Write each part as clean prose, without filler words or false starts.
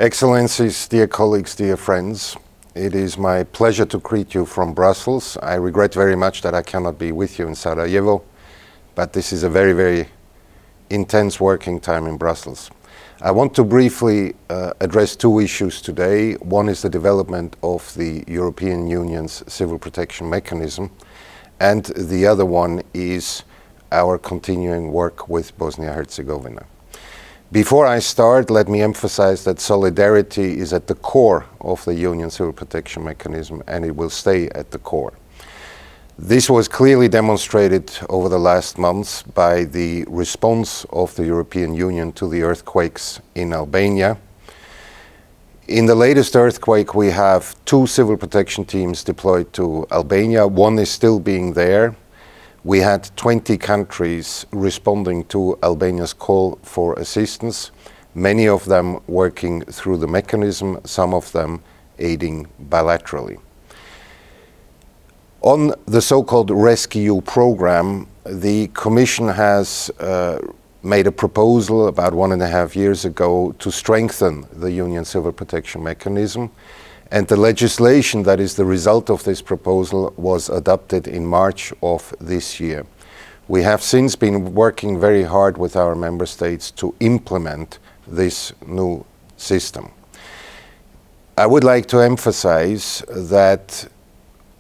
Excellencies, dear colleagues, dear friends, it is my pleasure to greet you from Brussels. I regret very much that I cannot be with you in Sarajevo, but this is a very, very intense working time in Brussels. I want to briefly address two issues today. One is the development of the European Union's civil protection mechanism, and the other one is our continuing work with Bosnia-Herzegovina. Before I start, let me emphasize that solidarity is at the core of the Union Civil Protection Mechanism, and it will stay at the core. This was clearly demonstrated over the last months by the response of the European Union to the earthquakes in Albania. In the latest earthquake, we have 2 civil protection teams deployed to Albania. One is still being there. We had 20 countries responding to Albania's call for assistance, many of them working through the mechanism, some of them aiding bilaterally. On the so-called Rescue program, the Commission has made a proposal about 1.5 years ago to strengthen the Union Civil Protection Mechanism, and the legislation that is the result of this proposal was adopted in March of this year. We have since been working very hard with our member states to implement this new system. I would like to emphasize that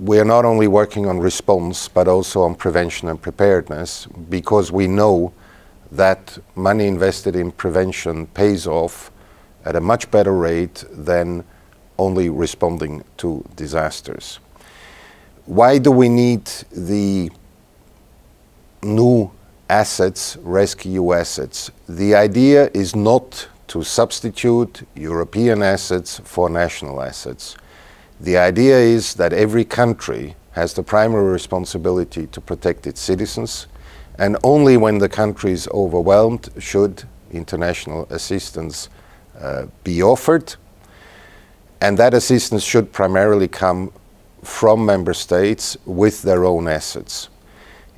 we are not only working on response, but also on prevention and preparedness, because we know that money invested in prevention pays off at a much better rate than only responding to disasters. Why do we need the new assets, rescue assets? The idea is not to substitute European assets for national assets. The idea is that every country has the primary responsibility to protect its citizens, and only when the country is overwhelmed should international assistance be offered. And that assistance should primarily come from member states with their own assets.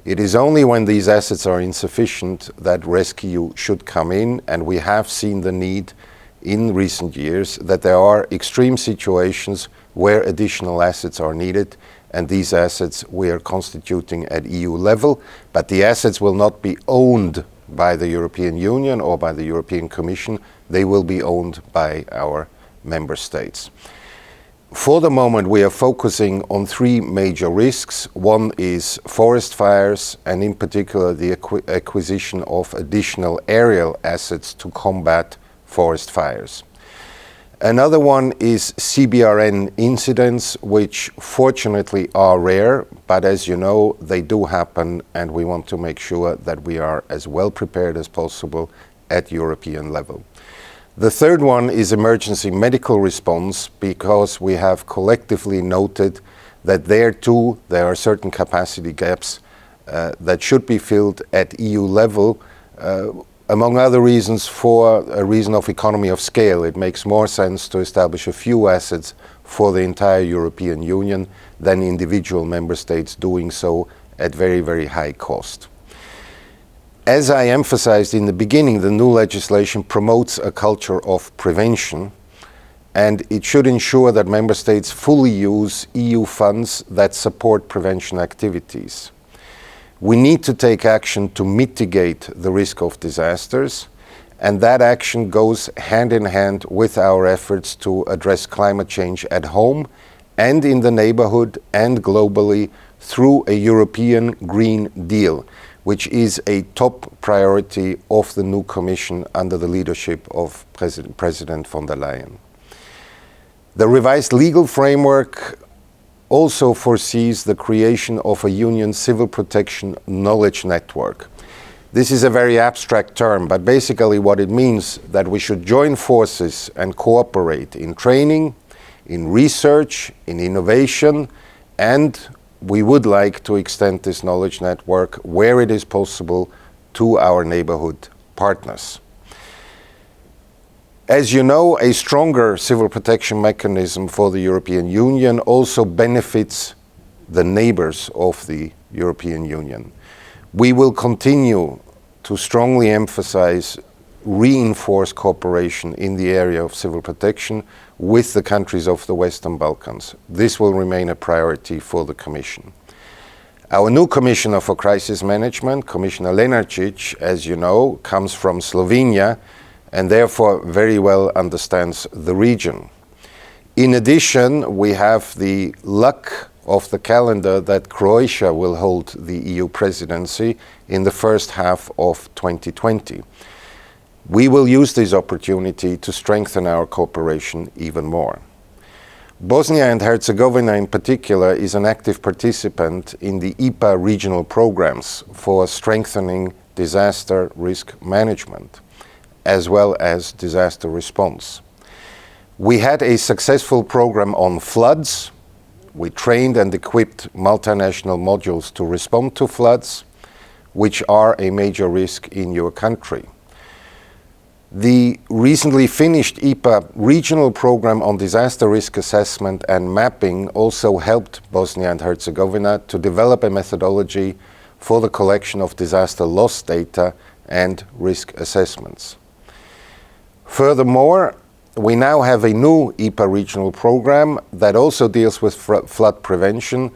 It is only when these assets are insufficient that rescue should come in, and we have seen the need in recent years that there are extreme situations where additional assets are needed, and these assets we are constituting at EU level, but the assets will not be owned by the European Union or by the European Commission. They will be owned by our member states. For the moment, we are focusing on 3 major risks. One is forest fires, and in particular the acquisition of additional aerial assets to combat forest fires. Another one is CBRN incidents, which fortunately are rare, but as you know, they do happen, and we want to make sure that we are as well prepared as possible at European level. The third one is emergency medical response, because we have collectively noted that there too there are certain capacity gaps that should be filled at EU level, among other reasons for a reason of economy of scale. It makes more sense to establish a few assets for the entire European Union than individual member states doing so at very, very high cost. As I emphasized in the beginning, the new legislation promotes a culture of prevention, and it should ensure that member states fully use EU funds that support prevention activities. We need to take action to mitigate the risk of disasters, and that action goes hand in hand with our efforts to address climate change at home and in the neighborhood and globally through a European Green Deal, which is a top priority of the new Commission under the leadership of President von der Leyen. The revised legal framework also foresees the creation of a Union civil protection knowledge network. This is a very abstract term, but basically what it means that we should join forces and cooperate in training, in research, in innovation, and we would like to extend this knowledge network where it is possible to our neighborhood partners. As you know, a stronger civil protection mechanism for the European Union also benefits the neighbors of the European Union. We will continue to strongly emphasize reinforce cooperation in the area of civil protection with the countries of the Western Balkans. This will remain a priority for the Commission. Our new Commissioner for Crisis Management, Commissioner Lenarčić, as you know, comes from Slovenia and therefore very well understands the region. In addition, we have the luck of the calendar that Croatia will hold the EU presidency in the first half of 2020. We will use this opportunity to strengthen our cooperation even more. Bosnia and Herzegovina in particular is an active participant in the IPA regional programs for strengthening disaster risk management, as well as disaster response. We had a successful program on floods. We trained and equipped multinational modules to respond to floods, which are a major risk in your country. The recently finished IPA regional program on disaster risk assessment and mapping also helped Bosnia and Herzegovina to develop a methodology for the collection of disaster loss data and risk assessments. Furthermore, we now have a new IPA regional program that also deals with flood prevention,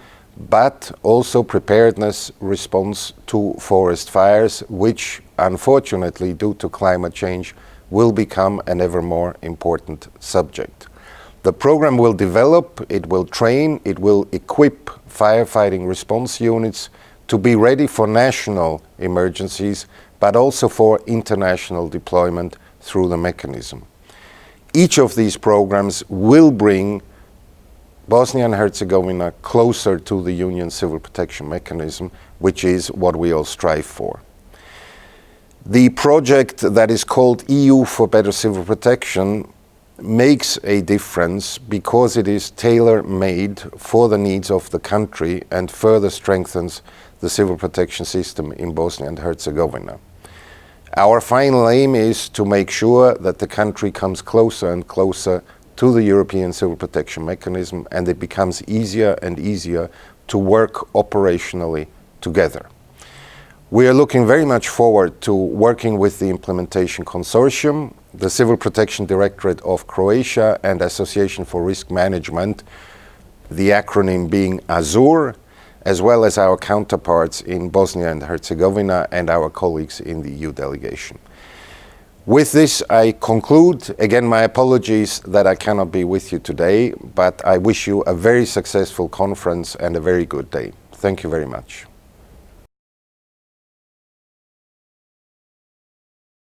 but also preparedness response to forest fires, which unfortunately, due to climate change, will become an ever more important subject. The program will develop, it will train, it will equip firefighting response units to be ready for national emergencies, but also for international deployment through the mechanism. Each of these programs will bring Bosnia and Herzegovina closer to the Union Civil Protection Mechanism, which is what we all strive for. The project that is called EU for Better Civil Protection makes a difference because it is tailor-made for the needs of the country and further strengthens the civil protection system in Bosnia and Herzegovina. Our final aim is to make sure that the country comes closer and closer to the European Civil Protection Mechanism, and it becomes easier and easier to work operationally together. We are looking very much forward to working with the Implementation Consortium, the Civil Protection Directorate of Croatia and Association for Risk Management, the acronym being AZUR, as well as our counterparts in Bosnia and Herzegovina and our colleagues in the EU delegation. With this, I conclude. Again, my apologies that I cannot be with you today, but I wish you a very successful conference and a very good day. Thank you very much.